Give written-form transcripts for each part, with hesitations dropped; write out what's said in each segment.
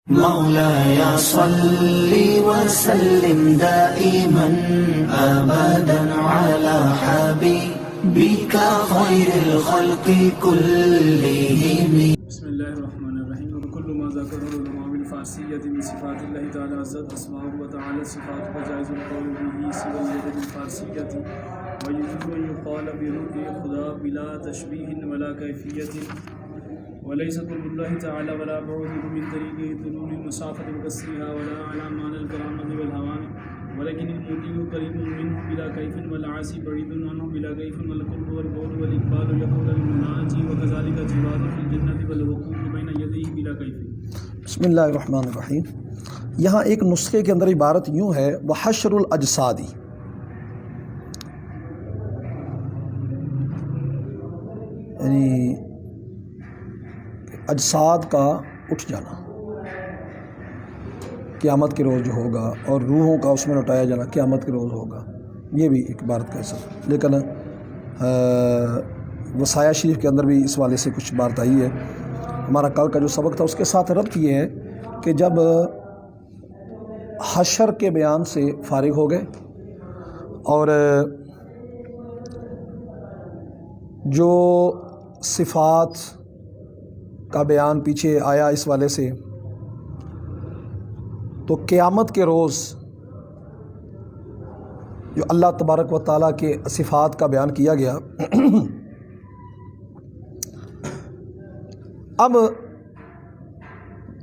مولاي صل وسلم دائما أبدا على حبيبك خير الخلق كلهم. بسم الله الرحمن الرحيم. وكل ما ذكره العلماء بالفارسية من صفات الله تعالى عزت أسماؤه وتعالى صفات فجائز القول به سوى اليد بالفارسية ويجوز أن يقال برؤية خدا بلا تشبيه ولا كيفية وليس كل الله تعالى ولا بعوده من طريقه طلول المسافة وقصرها ولا على معنى الكرامة والهوان ولكن المطيع قريب منه بلا كيف والعاصي بعيد عنه بلا كيف والقرب والقول والإقبال يقول المناجي وكذلك جوار في الجنة والوقوف بين يديه بلا كيف. بسم اللہ الرحمن الرحیم. یہاں ایک نسخے کے اندر عبارت یوں ہے وحشر الاجسادی، یعنی اجساد کا اٹھ جانا قیامت کے روز جو ہوگا، اور روحوں کا اس میں لوٹایا جانا قیامت کے روز ہوگا. یہ بھی ایک عبارت کا حصہ، لیکن وصایا شریف کے اندر بھی اس والے سے کچھ بات آئی ہے. ہمارا کل کا جو سبق تھا اس کے ساتھ ربط یہ ہے کہ جب حشر کے بیان سے فارغ ہو گئے اور جو صفات کا بیان پیچھے آیا اس والے سے، تو قیامت کے روز جو اللہ تبارک و تعالیٰ کے صفات کا بیان کیا گیا، اب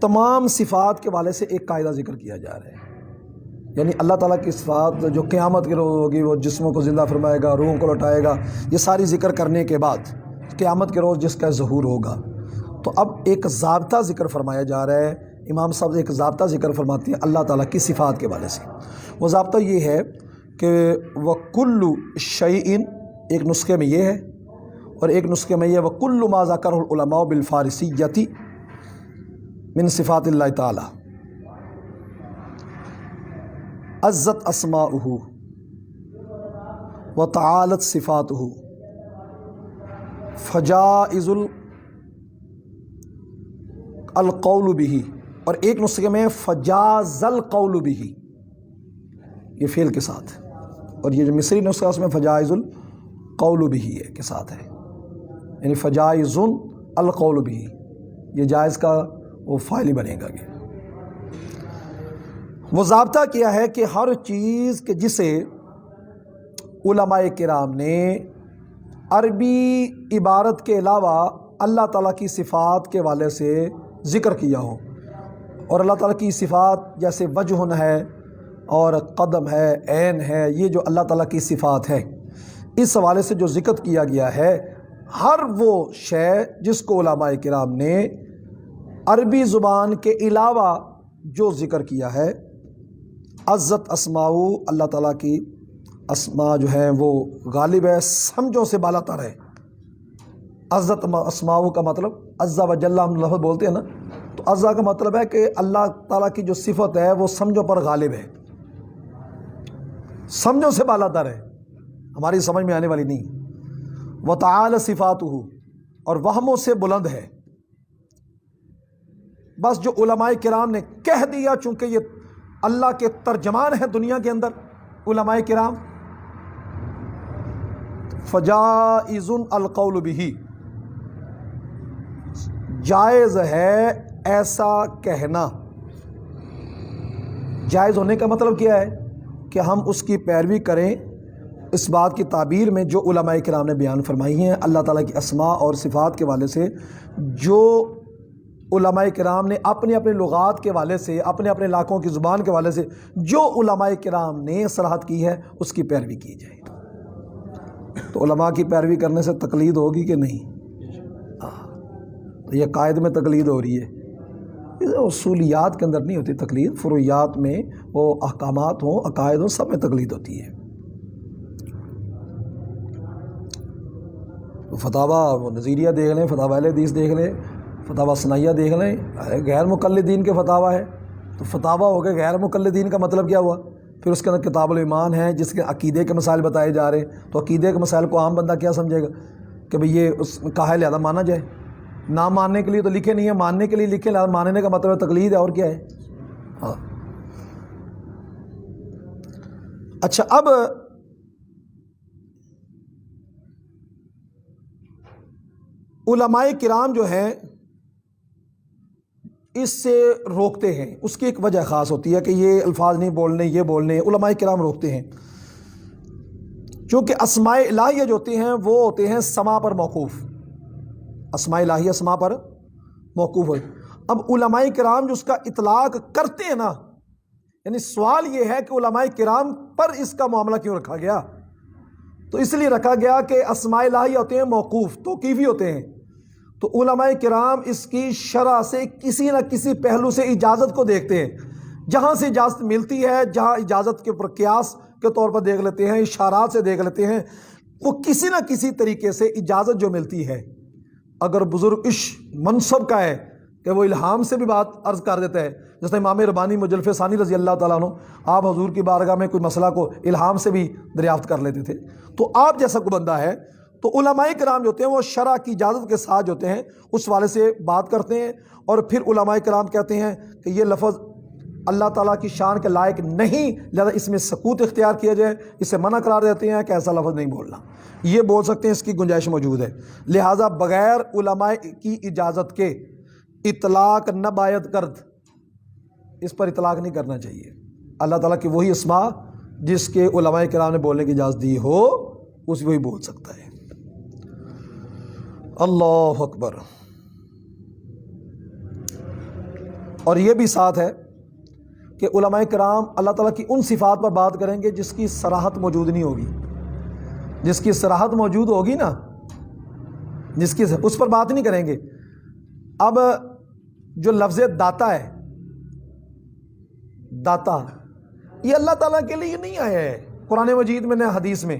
تمام صفات کے والے سے ایک قاعدہ ذکر کیا جا رہا ہے. یعنی اللہ تعالیٰ کی صفات جو قیامت کے روز ہوگی، وہ جسموں کو زندہ فرمائے گا، روحوں کو لوٹائے گا، یہ ساری ذکر کرنے کے بعد قیامت کے روز جس کا ظہور ہوگا، تو اب ایک ضابطہ ذکر فرمایا جا رہا ہے. امام صاحب ایک ضابطہ ذکر فرماتے ہیں اللہ تعالیٰ کی صفات کے والے سے. وہ ضابطہ یہ ہے کہ وَكُلُّ شَيْءٍ، ایک نسخے میں یہ ہے، اور ایک نسخے میں یہ وَكُلُّ مَا ذَكَرَهُ الْعُلَمَاءُ بِالْفَارِسِيَّةِ مِن صِفَاتِ اللَّهِ تَعَالَى عزت اسماؤہ وتعالت صفاتہ فجائز القول بہ، اور ایک نسخے میں فجاز القول بہ، یہ فعل کے ساتھ، اور یہ جو مصری نسخہ اس میں فجائز القول بہ کے ساتھ ہے، یعنی فجائز القول بہ، یہ جائز کا وہ فاعل ہی بنے گا. وہ ضابطہ کیا ہے کہ ہر چیز کہ جسے علماء کرام نے عربی عبارت کے علاوہ اللہ تعالیٰ کی صفات کے والے سے ذکر کیا ہو، اور اللہ تعالیٰ کی صفات جیسے وجہ ہے اور قدم ہے، عین ہے، یہ جو اللہ تعالیٰ کی صفات ہے، اس حوالے سے جو ذکر کیا گیا ہے، ہر وہ شے جس کو علماء کرام نے عربی زبان کے علاوہ جو ذکر کیا ہے، عزت اسماؤ، اللہ تعالیٰ کی اسماء جو ہیں وہ غالب ہے، سمجھوں سے بالا تر ہے. عزت اسماؤ کا مطلب عزا و جل، ہم لفظ بولتے ہیں نا، تو عزا کا مطلب ہے کہ اللہ تعالیٰ کی جو صفت ہے وہ سمجھوں پر غالب ہے، سمجھوں سے بالا تر ہے، ہماری سمجھ میں آنے والی نہیں. وتعالی صفاتہ، اور وہموں سے بلند ہے. بس جو علماء کرام نے کہہ دیا، چونکہ یہ اللہ کے ترجمان ہیں دنیا کے اندر علماء کرام، فجائز القول بہ، جائز ہے ایسا کہنا. جائز ہونے کا مطلب کیا ہے کہ ہم اس کی پیروی کریں اس بات کی تعبیر میں جو علماء کرام نے بیان فرمائی ہیں اللہ تعالیٰ کی اسماء اور صفات کے والے سے. جو علماء کرام نے اپنے اپنے لغات کے والے سے، اپنے اپنے علاقوں کی زبان کے والے سے جو علماء کرام نے صلاحت کی ہے، اس کی پیروی کی جائے. تو علماء کی پیروی کرنے سے تقلید ہوگی کہ نہیں؟ تو یہ قائد میں تقلید ہو رہی ہے، اصولیات کے اندر نہیں ہوتی تقلید، فروعیات میں وہ احکامات ہوں، عقائد ہوں، سب میں تقلید ہوتی ہے. فتاویٰ نظیریہ دیکھ لیں، فتاویٰ اہل حدیث دیکھ لیں، فتاویٰ ثنائیہ دیکھ لیں، غیر مقلدین کے فتاویٰ ہے. تو فتاویٰ ہو گئے غیر مقلدین کا مطلب کیا ہوا؟ پھر اس کے اندر کتاب الایمان ہے جس کے عقیدے کے مسائل بتائے جا رہے ہیں. تو عقیدے کے مسائل کو عام بندہ کیا سمجھے گا کہ بھئی یہ اس کہا ہے لہذا مانا جائے؟ نہ ماننے کے لیے تو لکھے نہیں ہیں، ماننے کے لیے لکھے، ماننے کا مطلب تقلید ہے، اور کیا ہے؟ ہاں اچھا، اب علماء کرام جو ہیں اس سے روکتے ہیں، اس کی ایک وجہ خاص ہوتی ہے کہ یہ الفاظ نہیں بولنے، یہ بولنے، علماء کرام روکتے ہیں چونکہ اسماء الہیہ جو ہوتے ہیں وہ ہوتے ہیں سما پر موقوف، اسماء الہیہ سما پر موقوف ہوئے۔ اب علماء کرام جو اس کا اطلاق کرتے ہیں نا، یعنی سوال یہ ہے کہ علماء کرام پر اس کا معاملہ کیوں رکھا گیا؟ تو اس لیے رکھا گیا کہ اسماء الہیہ ہوتے ہیں موقوف، توقیفی ہوتے ہیں، تو علماء کرام اس کی شرع سے کسی نہ کسی پہلو سے اجازت کو دیکھتے ہیں، جہاں سے اجازت ملتی ہے، جہاں اجازت کے اوپر قیاس کے طور پر دیکھ لیتے ہیں، اشارات سے دیکھ لیتے ہیں، وہ کسی نہ کسی طریقے سے اجازت جو ملتی ہے، اگر بزرگ منصب کا ہے کہ وہ الہام سے بھی بات عرض کر دیتا ہے، جیسے امام ربانی مجلف ثانی رضی اللہ تعالیٰ عنہ، آپ حضور کی بارگاہ میں کوئی مسئلہ کو الہام سے بھی دریافت کر لیتے تھے، تو آپ جیسا کوئی بندہ ہے تو علماء کرام جو ہوتے ہیں وہ شرع کی اجازت کے ساتھ جو ہوتے ہیں اس والے سے بات کرتے ہیں، اور پھر علماء کرام کہتے ہیں کہ یہ لفظ اللہ تعالیٰ کی شان کے لائق نہیں، لہذا اس میں سکوت اختیار کیا جائے، اسے منع قرار دیتے ہیں کہ ایسا لفظ نہیں بولنا، یہ بول سکتے ہیں، اس کی گنجائش موجود ہے، لہٰذا بغیر علماء کی اجازت کے اطلاق نہ باید کرد، اس پر اطلاق نہیں کرنا چاہیے۔ اللہ تعالیٰ کی وہی اسماء جس کے علماء کرام نے بولنے کی اجازت دی ہو اس وہی بول سکتا ہے۔ اللہ اکبر۔ اور یہ بھی ساتھ ہے کہ علماء کرام اللہ تعالیٰ کی ان صفات پر بات کریں گے جس کی صراحت موجود نہیں ہوگی، جس کی صراحت موجود ہوگی نا، جس کی اس پر بات نہیں کریں گے۔ اب جو لفظ داتا ہے، داتا، یہ اللہ تعالیٰ کے لیے نہیں آیا ہے قرآن مجید میں نہ حدیث میں،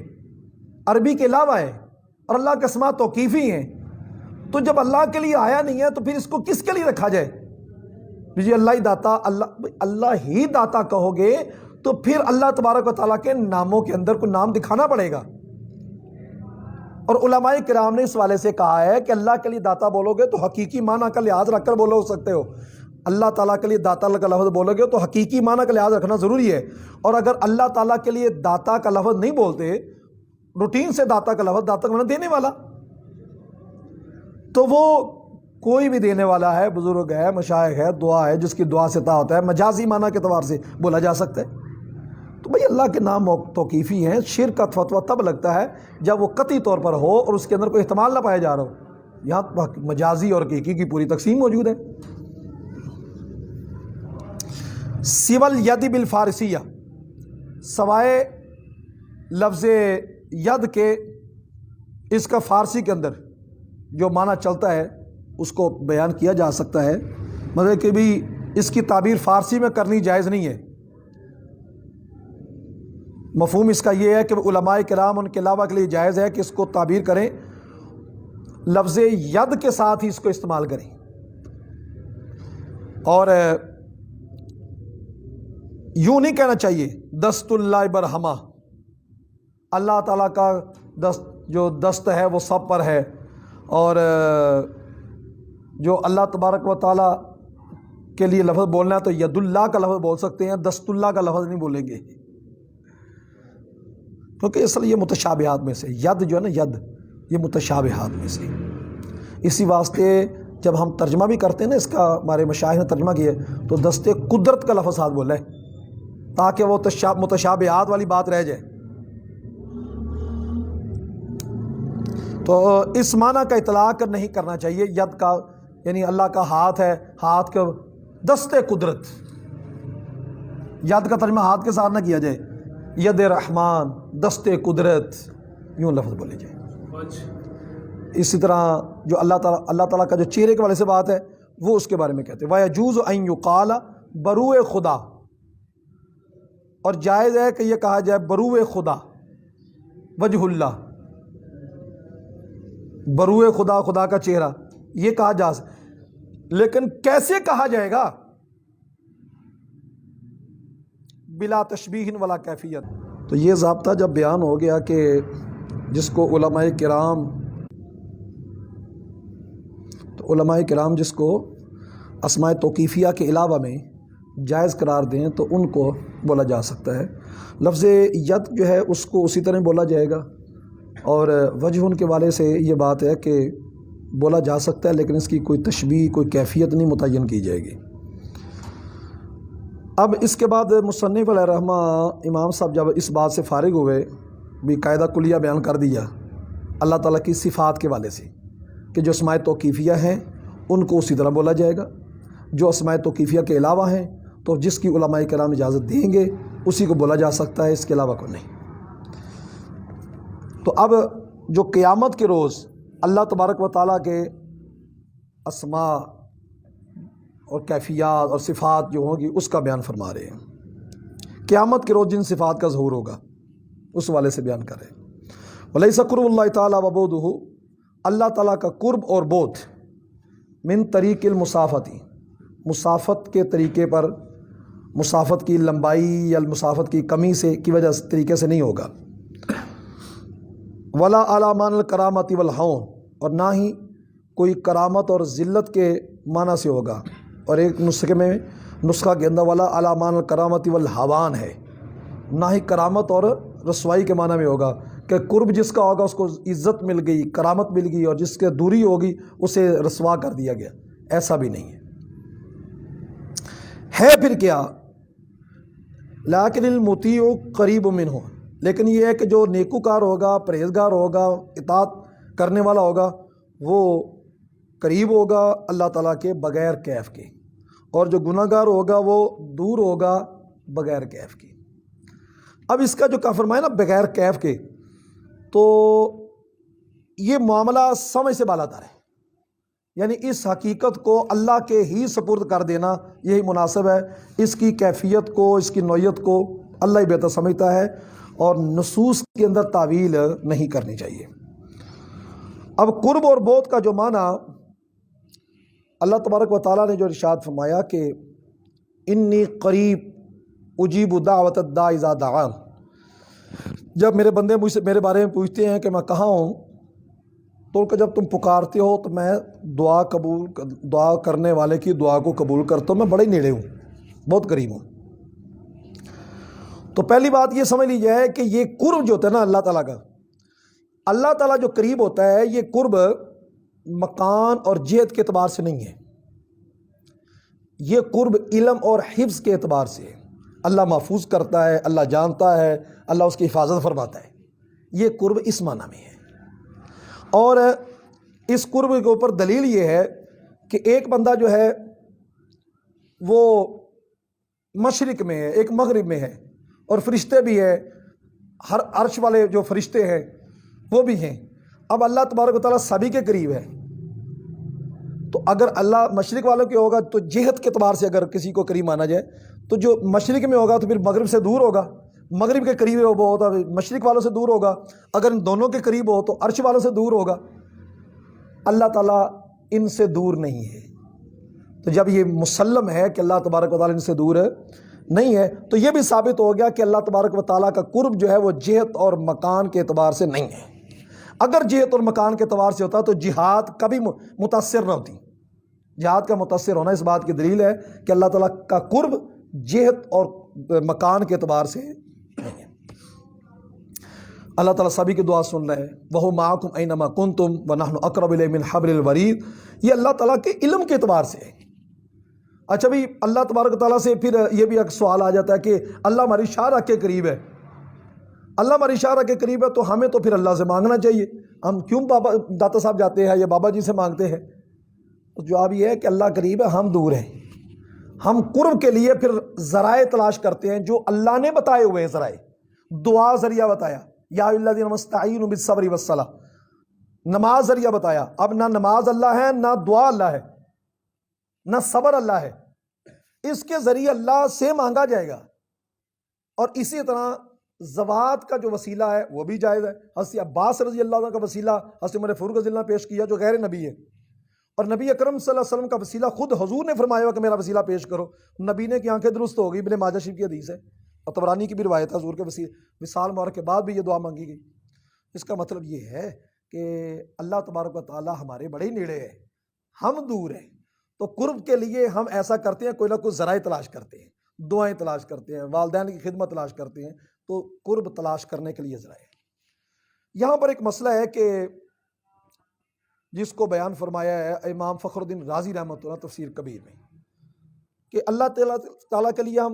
عربی کے علاوہ ہے، اور اللہ کے اسماء توقیفی ہیں، تو جب اللہ کے لیے آیا نہیں ہے تو پھر اس کو کس کے لیے رکھا جائے؟ جی اللہ ہی داتا، اللہ ہی داتا کہو گے تو پھر اللہ تبارک و تعالیٰ کے ناموں کے اندر کوئی نام دکھانا پڑے گا، اور علماء کرام نے اس والے سے کہا ہے کہ اللہ کے لیے داتا بولو گے تو حقیقی معنی کا لحاظ رکھ کر بولو سکتے ہو، اللہ تعالیٰ کے لیے داتا کا لفظ بولو گے تو حقیقی معنی کا لحاظ رکھنا ضروری ہے، اور اگر اللہ تعالیٰ کے لیے داتا کا لفظ نہیں بولتے، روٹین سے داتا کا لفظ، داتا کا معنی دینے والا، تو وہ کوئی بھی دینے والا ہے، بزرگ ہے، مشائخ ہے، دعا ہے، جس کی دعا سے عطا ہوتا ہے، مجازی معنی کے اعتبار سے بولا جا سکتا ہے۔ تو بھئی اللہ کے نام توقیفی ہیں، شرک کا فتویٰ تب لگتا ہے جب وہ قطعی طور پر ہو اور اس کے اندر کوئی احتمال نہ پایا جا رہا ہو، یہاں مجازی اور حقیقی کی پوری تقسیم موجود ہے۔ سول ید بالفارسیہ، سوائے لفظ ید کے اس کا فارسی کے اندر جو معنی چلتا ہے اس کو بیان کیا جا سکتا ہے، مطلب کہ بھی اس کی تعبیر فارسی میں کرنی جائز نہیں ہے۔ مفہوم اس کا یہ ہے کہ علماء کرام ان کے علاوہ کے لیے جائز ہے کہ اس کو تعبیر کریں، لفظ ید کے ساتھ ہی اس کو استعمال کریں، اور یوں نہیں کہنا چاہیے دست اللہ برہمہ، اللہ تعالیٰ کا جو دست ہے وہ سب پر ہے، اور جو اللہ تبارک و تعالیٰ کے لیے لفظ بولنا ہے تو ید اللہ کا لفظ بول سکتے ہیں، دست اللہ کا لفظ نہیں بولیں گے، کیونکہ اصل یہ متشابہات میں سے ید جو ہے نا، ید یہ متشابہات میں سے، اسی واسطے جب ہم ترجمہ بھی کرتے ہیں نا، اس کا ہمارے مشائخ نے ترجمہ کیا ہے تو دست قدرت کا لفظ ساتھ بولا ہے تاکہ وہ متشابہات والی بات رہ جائے۔ تو اس معنی کا اطلاق نہیں کرنا چاہیے ید کا، یعنی اللہ کا ہاتھ ہے، ہاتھ کا دست قدرت، ید کا ترجمہ ہاتھ کے ساتھ نہ کیا جائے، ید رحمان، دست قدرت، یوں لفظ بولے جائے۔ اسی طرح جو اللہ تعالیٰ کا جو چہرے کے والے سے بات ہے وہ اس کے بارے میں کہتے ہیں وَيَجُوزُ أَن يُقَالَ بروئے خدا، اور جائز ہے کہ یہ کہا جائے بروئے خدا، وجہ اللہ، بروئے خدا، خدا کا چہرہ، یہ کہا جا سکتا، لیکن کیسے کہا جائے گا؟ بلا تشبیہ ولا کیفیت۔ تو یہ ضابطہ جب بیان ہو گیا کہ جس کو علماء کرام تو علماء کرام جس کو اسماء توقیفیہ کے علاوہ میں جائز قرار دیں تو ان کو بولا جا سکتا ہے۔ لفظ ید جو ہے اس کو اسی طرح بولا جائے گا، اور وجہ ان کے والے سے یہ بات ہے کہ بولا جا سکتا ہے لیکن اس کی کوئی تشبیہ، کوئی کیفیت نہیں متعین کی جائے گی۔ اب اس کے بعد مصنف علیہ رحمہ امام صاحب جب اس بات سے فارغ ہوئے، بھی قاعدہ کلیہ بیان کر دیا اللہ تعالیٰ کی صفات کے والے سے کہ جو اسماء توقیفیہ ہیں ان کو اسی طرح بولا جائے گا، جو اسماء توقیفیہ کے علاوہ ہیں تو جس کی علماء کرام اجازت دیں گے اسی کو بولا جا سکتا ہے، اس کے علاوہ کو نہیں۔ تو اب جو قیامت کے روز اللہ تبارک و تعالیٰ کے اسماء اور کیفیات اور صفات جو ہوں گی اس کا بیان فرما رہے ہیں۔ قیامت کے روز جن صفات کا ظہور ہوگا اس والے سے بیان کریں۔ وَلَيْسَ قُرْبُ اللَّهِ تَعَالَى وَبُعْدُهُ، اللہ تعالیٰ کا قرب اور بعد من طریق المسافتی، مسافت کے طریقے پر، مسافت کی لمبائی یا مسافت کی کمی سے کی وجہ سے طریقے سے نہیں ہوگا۔ ولا علی مان الکرامت والہون، اور نہ ہی کوئی کرامت اور ذلت کے معنی سے ہوگا، اور ایک نسخہ کے اندر ولا علی مان الکرامت والہوان ہے، نہ ہی کرامت اور رسوائی کے معنی میں ہوگا کہ قرب جس کا ہوگا اس کو عزت مل گئی، کرامت مل گئی، اور جس کے دوری ہوگی اسے رسوا کر دیا گیا، ایسا بھی نہیں ہے پھر کیا؟ لیکن المطیع قریب منہ، لیکن یہ ہے کہ جو نیکوکار ہوگا، پرہیزگار ہوگا، اطاعت کرنے والا ہوگا، وہ قریب ہوگا اللہ تعالیٰ کے بغیر کیف کے، اور جو گناہ گار ہوگا وہ دور ہوگا بغیر کیف کے۔ اب اس کا جو کہا فرمایا نا بغیر کیف کے، تو یہ معاملہ سمجھ سے بالاتر ہے، یعنی اس حقیقت کو اللہ کے ہی سپرد کر دینا یہی مناسب ہے۔ اس کی کیفیت کو، اس کی نوعیت کو اللہ ہی بہتر سمجھتا ہے، اور نصوص کے اندر تعویل نہیں کرنی چاہیے۔ اب قرب اور بعد کا جو معنی اللہ تبارک و تعالیٰ نے جو ارشاد فرمایا کہ انی قریب اجیب دعوت الداع اذا دعان، جب میرے بندے مجھ سے میرے بارے میں پوچھتے ہیں کہ میں کہاں ہوں، تو کہ جب تم پکارتے ہو تو میں دعا کرنے والے کی دعا کو قبول کرتا ہوں، میں بڑے نیڑے ہوں، بہت قریب ہوں۔ تو پہلی بات یہ سمجھ لی جائے کہ یہ قرب جو ہوتا ہے نا اللہ تعالیٰ کا، اللہ تعالیٰ جو قریب ہوتا ہے یہ قرب مکان اور جہت کے اعتبار سے نہیں ہے، یہ قرب علم اور حفظ کے اعتبار سے ہے۔ اللہ محفوظ کرتا ہے، اللہ جانتا ہے، اللہ اس کی حفاظت فرماتا ہے، یہ قرب اس معنی میں ہے۔ اور اس قرب کے اوپر دلیل یہ ہے کہ ایک بندہ جو ہے وہ مشرق میں ہے، ایک مغرب میں ہے، اور فرشتے بھی ہیں، ہر عرش والے جو فرشتے ہیں وہ بھی ہیں۔ اب اللہ تبارک و تعالیٰ سبھی کے قریب ہے، تو اگر اللہ مشرق والوں کے ہوگا تو جہت کے اعتبار سے اگر کسی کو قریب مانا جائے تو جو مشرق میں ہوگا تو پھر مغرب سے دور ہوگا، مغرب کے قریب وہ ہوتا مشرق والوں سے دور ہوگا، اگر ان دونوں کے قریب ہو تو عرش والوں سے دور ہوگا۔ اللہ تعالیٰ ان سے دور نہیں ہے، تو جب یہ مسلم ہے کہ اللہ تبارک و تعالیٰ ان سے دور نہیں ہے تو یہ بھی ثابت ہو گیا کہ اللہ تبارک و تعالیٰ کا قرب جو ہے وہ جہت اور مکان کے اعتبار سے نہیں ہے۔ اگر جہت اور مکان کے اعتبار سے ہوتا تو جہاد کبھی متاثر نہ ہوتی۔ جہاد کا متاثر ہونا اس بات کی دلیل ہے کہ اللہ تعالیٰ کا قرب جہت اور مکان کے اعتبار سے نہیں ہے۔ اللہ تعالیٰ سبھی کی دعا سن رہے ہیں، وَهُوَ مَعَكُمْ أَيْنَمَا كُنْتُمْ وَنَحْنُ أَقْرَبُ إِلَيْهِ مِنْ حَبْلِ الْوَرِيدِ، یہ اللہ تعالیٰ کے علم کے اعتبار سے ہے۔ اچھا بھی اللہ تبارک و تعالیٰ سے پھر یہ بھی ایک سوال آ جاتا ہے کہ اللہ ہماری شارع کے قریب ہے، اللہ ہماری شارع کے قریب ہے تو ہمیں تو پھر اللہ سے مانگنا چاہیے، ہم کیوں بابا داتا صاحب جاتے ہیں یا بابا جی سے مانگتے ہیں؟ تو جواب یہ ہے کہ اللہ قریب ہے، ہم دور ہیں۔ ہم قرب کے لیے پھر ذرائع تلاش کرتے ہیں جو اللہ نے بتائے ہوئے ہیں، ذرائع دعا ذریعہ بتایا، یا الذین استعینوا بالصبر والصلاۃ، نماز ذریعہ بتایا۔ اب نہ نماز اللہ ہے، نہ دعا اللہ ہے، نہ صبر اللہ ہے، اس کے ذریعے اللہ سے مانگا جائے گا۔ اور اسی طرح زوات کا جو وسیلہ ہے وہ بھی جائز ہے۔ حضرت عباس رضی اللہ عنہ کا وسیلہ حضرت عمر فاروق رضی اللہ عنہ پیش کیا جو غیر نبی ہے، اور نبی اکرم صلی اللہ علیہ وسلم کا وسیلہ خود حضور نے فرمایا ہوا کہ میرا وسیلہ پیش کرو، نبی نے کی آنکھیں درست ہو گئی۔ ابن ماجہ شریف کی حدیث ہے اور طبرانی کی بھی روایت ہے، حضور کے وصال مبارک کے بعد بھی یہ دعا مانگی گئی۔ اس کا مطلب یہ ہے کہ اللہ تبارک و تعالی ہمارے بڑے ہی نیڑے ہے، ہم دور ہیں، تو قرب کے لیے ہم ایسا کرتے ہیں، کوئی نہ کوئی ذرائع تلاش کرتے ہیں، دعائیں تلاش کرتے ہیں، والدین کی خدمت تلاش کرتے ہیں، تو قرب تلاش کرنے کے لیے ذرائع۔ یہاں پر ایک مسئلہ ہے کہ جس کو بیان فرمایا ہے امام فخر الدین رازی رحمۃ اللہ تفسیر کبیر میں، کہ اللہ تعالیٰ کے لیے ہم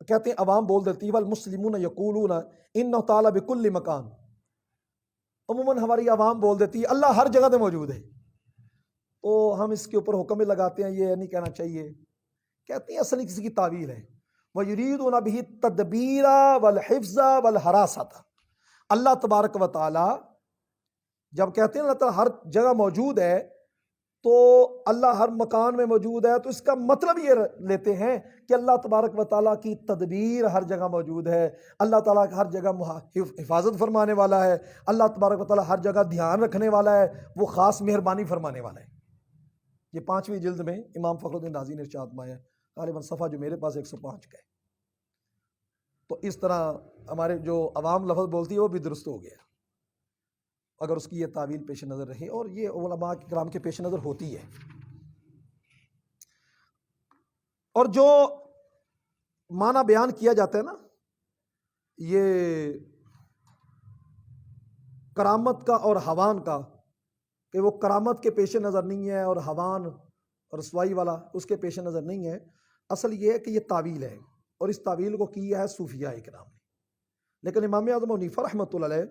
کہتے ہیں عوام بول دیتی ہے والمسلمون یقولون انہ تعالیٰ بکل مکان، عموماً ہماری عوام بول دیتی ہے اللہ ہر جگہ پہ موجود ہے، تو ہم اس کے اوپر حکم بھی لگاتے ہیں یہ نہیں کہنا چاہیے، کہتے ہیں اصل کسی کی تعویل ہے، وَيُرِيدُونَ بِهِ التَّدْبِيرَ وَالْحِفْظَ وَالْحَرَاسَةَ۔ اللہ تبارک و تعالی جب کہتے ہیں اللہ تعالیٰ ہر جگہ موجود ہے، تو اللہ ہر مکان میں موجود ہے، تو اس کا مطلب یہ لیتے ہیں کہ اللہ تبارک و تعالیٰ کی تدبیر ہر جگہ موجود ہے، اللہ تعالیٰ ہر جگہ حفاظت فرمانے والا ہے، اللہ تبارک و تعالیٰ ہر جگہ دھیان رکھنے والا ہے، وہ خاص مہربانی فرمانے والا ہے۔ یہ 5ویں جلد میں امام فخر الدین رازی نے ارشاد فرمایا، غالباً صفحہ جو میرے پاس 105 کا ہے۔ تو اس طرح ہمارے جو عوام لفظ بولتی ہے وہ بھی درست ہو گیا اگر اس کی یہ تعویل پیش نظر رہے، اور یہ علماء کرام کے پیش نظر ہوتی ہے۔ اور جو معنی بیان کیا جاتا ہے نا یہ کرامت کا اور ہوان کا، کہ وہ کرامت کے پیش نظر نہیں ہے اور ہوان رسوائی والا اس کے پیش نظر نہیں ہے، اصل یہ ہے کہ یہ تعویل ہے، اور اس تعویل کو کیا ہے صوفیاء کرام نے۔ لیکن امام اعظم حنیفہ رحمۃ اللہ علیہ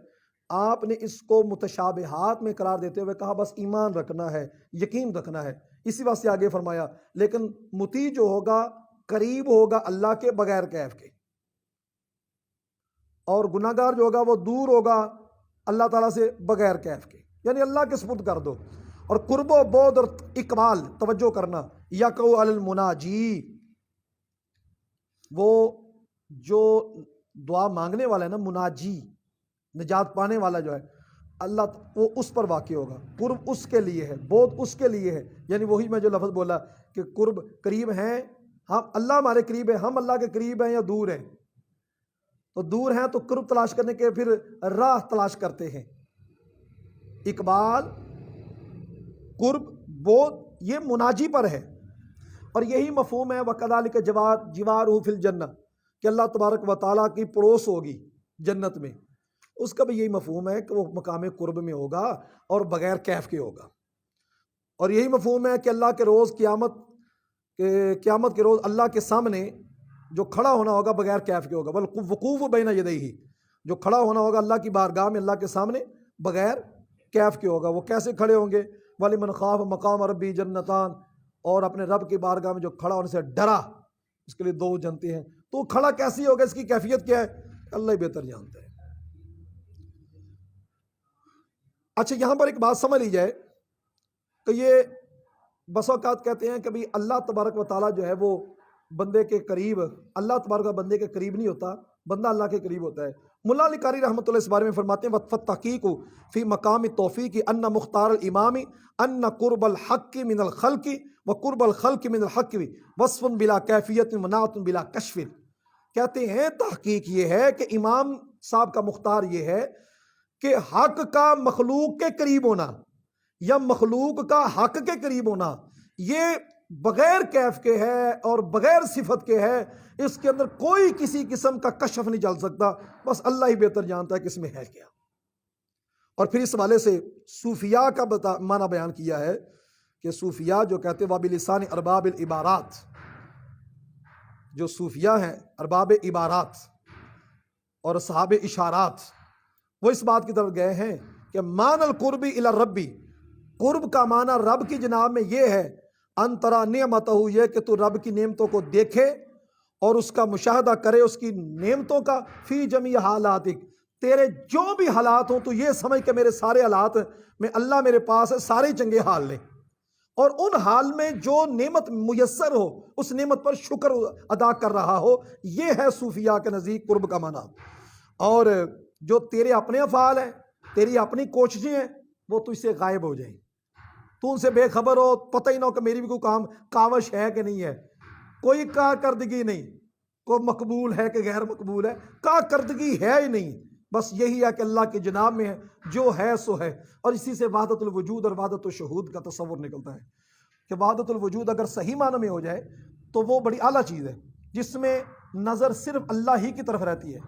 آپ نے اس کو متشابہات میں قرار دیتے ہوئے کہا بس ایمان رکھنا ہے، یقین رکھنا ہے، اسی واسطے آگے فرمایا لیکن مطیع جو ہوگا قریب ہوگا اللہ کے بغیر کیف کے، اور گناہ گار جو ہوگا وہ دور ہوگا اللہ تعالیٰ سے بغیر کیف کے، یعنی اللہ کے سپرد کر دو۔ اور قرب و بعد اور اقبال توجہ کرنا، یقع علی المناجی، وہ جو دعا مانگنے والا ہے نا مناجی، نجات پانے والا جو ہے اللہ، وہ اس پر واقع ہوگا، قرب اس کے لیے ہے، بعد اس کے لیے ہے، یعنی وہی میں جو لفظ بولا کہ قرب قریب ہیں ہم، اللہ ہمارے قریب ہے، ہم اللہ کے قریب ہیں یا دور ہیں، تو دور ہیں تو قرب تلاش کرنے کے پھر راہ تلاش کرتے ہیں۔ اقبال قرب بعد یہ مناجی پر ہے، اور یہی مفہوم ہے وَكَذَلِكَ جِوَارُهُ فِي الْجَنَّةِ، کہ اللہ تبارک و تعالیٰ کی پڑوس ہوگی جنت میں، اس کا بھی یہی مفہوم ہے کہ وہ مقام قرب میں ہوگا اور بغیر کیف کے ہوگا۔ اور یہی مفہوم ہے کہ اللہ کے روز قیامت کے روز اللہ کے سامنے جو کھڑا ہونا ہوگا بغیر کیف کے ہوگا، وقوف بین یدیہ، جو کھڑا ہونا ہوگا اللہ کی بارگاہ میں اللہ کے سامنے بغیر کیف کے ہوگا۔ وہ کیسے کھڑے ہوں گے؟ وَلِمَنْ خَافَ مَقَامَ رَبِّهِ جَنَّتَانِ، اور اپنے رب کی بارگاہ میں جو کھڑا ہونے سے ڈرا، اس کے لیے 2 جنتیں ہیں، تو کھڑا کیسی ہوگا، اس کی کیفیت کیا ہے اللہ ہی بہتر جانتا ہے۔ اچھا یہاں پر ایک بات سمجھ لی جائے کہ یہ بس اوقات کہتے ہیں کہ بھی اللہ تبارک و تعالیٰ جو ہے وہ بندے کے قریب، اللہ تبارک و بندے کے قریب نہیں ہوتا، بندہ اللہ کے قریب ہوتا ہے۔ ملا علی قاری رحمۃ اللہ اس بارے میں فرماتے ہیں فَالتحقیق فی مقام توفیق ان مختار الامام ان قرب الحق من الخلق و قرب الخلق من الحق وصف بلا کیفیت مناعت بلا کشف۔ کہتے ہیں تحقیق یہ ہے کہ امام صاحب کا مختار یہ ہے کہ حق کا مخلوق کے قریب ہونا یا مخلوق کا حق کے قریب ہونا یہ بغیر کیف کے ہے اور بغیر صفت کے ہے، اس کے اندر کوئی کسی قسم کا کشف نہیں چل سکتا، بس اللہ ہی بہتر جانتا ہے کہ اس میں ہے کیا۔ اور پھر اس حوالے سے صوفیاء کا معنی بیان کیا ہے کہ صوفیاء جو کہتے ہیں وَبِلِسَانِ ارباب العبارات، جو صوفیاء ہیں ارباب عبارات اور اصحاب اشارات، وہ اس بات کی طرف گئے ہیں کہ معنی القرب الی الربی، قرب کا معنی رب کی جناب میں یہ ہے ان ترا نعمتہ، یہ کہ تو رب کی نعمتوں کو دیکھے اور اس کا مشاہدہ کرے، اس کی نعمتوں کا فی جمیع حالاتک، تیرے جو بھی حالات ہوں تو یہ سمجھ کہ میرے سارے حالات میں اللہ میرے پاس ہے، سارے چنگے حال لیں، اور ان حال میں جو نعمت میسر ہو اس نعمت پر شکر ادا کر رہا ہو، یہ ہے صوفیاء کے نزدیک قرب کا معنی۔ اور جو تیرے اپنے افعال ہیں، تیری اپنی کوششیں ہیں، وہ تجھ سے غائب ہو جائیں، تو ان سے بے خبر ہو، پتہ ہی نہ ہو کہ میری بھی کوئی کام کاوش ہے کہ نہیں ہے، کوئی کارکردگی نہیں، کوئی مقبول ہے کہ غیر مقبول ہے، کارکردگی ہے ہی نہیں، بس یہی ہے کہ اللہ کی جناب میں ہے، جو ہے سو ہے، اور اسی سے وحدت الوجود اور وحدت الشہود کا تصور نکلتا ہے۔ کہ وحدت الوجود اگر صحیح معنی میں ہو جائے تو وہ بڑی اعلیٰ چیز ہے، جس میں نظر صرف اللہ ہی کی طرف رہتی ہے،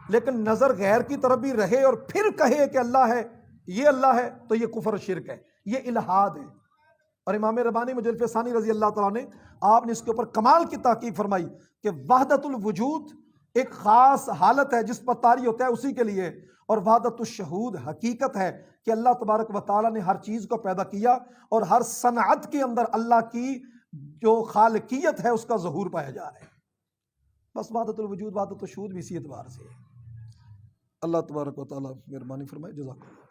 لیکن نظر غیر کی طرف بھی رہے اور پھر کہے کہ اللہ ہے، یہ اللہ ہے، تو یہ کفر و شرک ہے، یہ الہاد ہے۔ اور امام ربانی مجلد ثانی رضی اللہ تعالیٰ نے آپ نے اس کے اوپر کمال کی تحقیق فرمائی کہ وحدت الوجود ایک خاص حالت ہے جس پر طاری ہوتا ہے اسی کے لیے، اور وحدت الشہود حقیقت ہے کہ اللہ تبارک و تعالیٰ نے ہر چیز کو پیدا کیا اور ہر صنعت کے اندر اللہ کی جو خالقیت ہے اس کا ظہور پایا جا رہا ہے۔ بس وحدت الوجود وحدت الشہود بھی اسی اعتبار سے ہے۔ اللہ تبارک و تعالیٰ مہربانی فرمائے۔ جزاک اللہ۔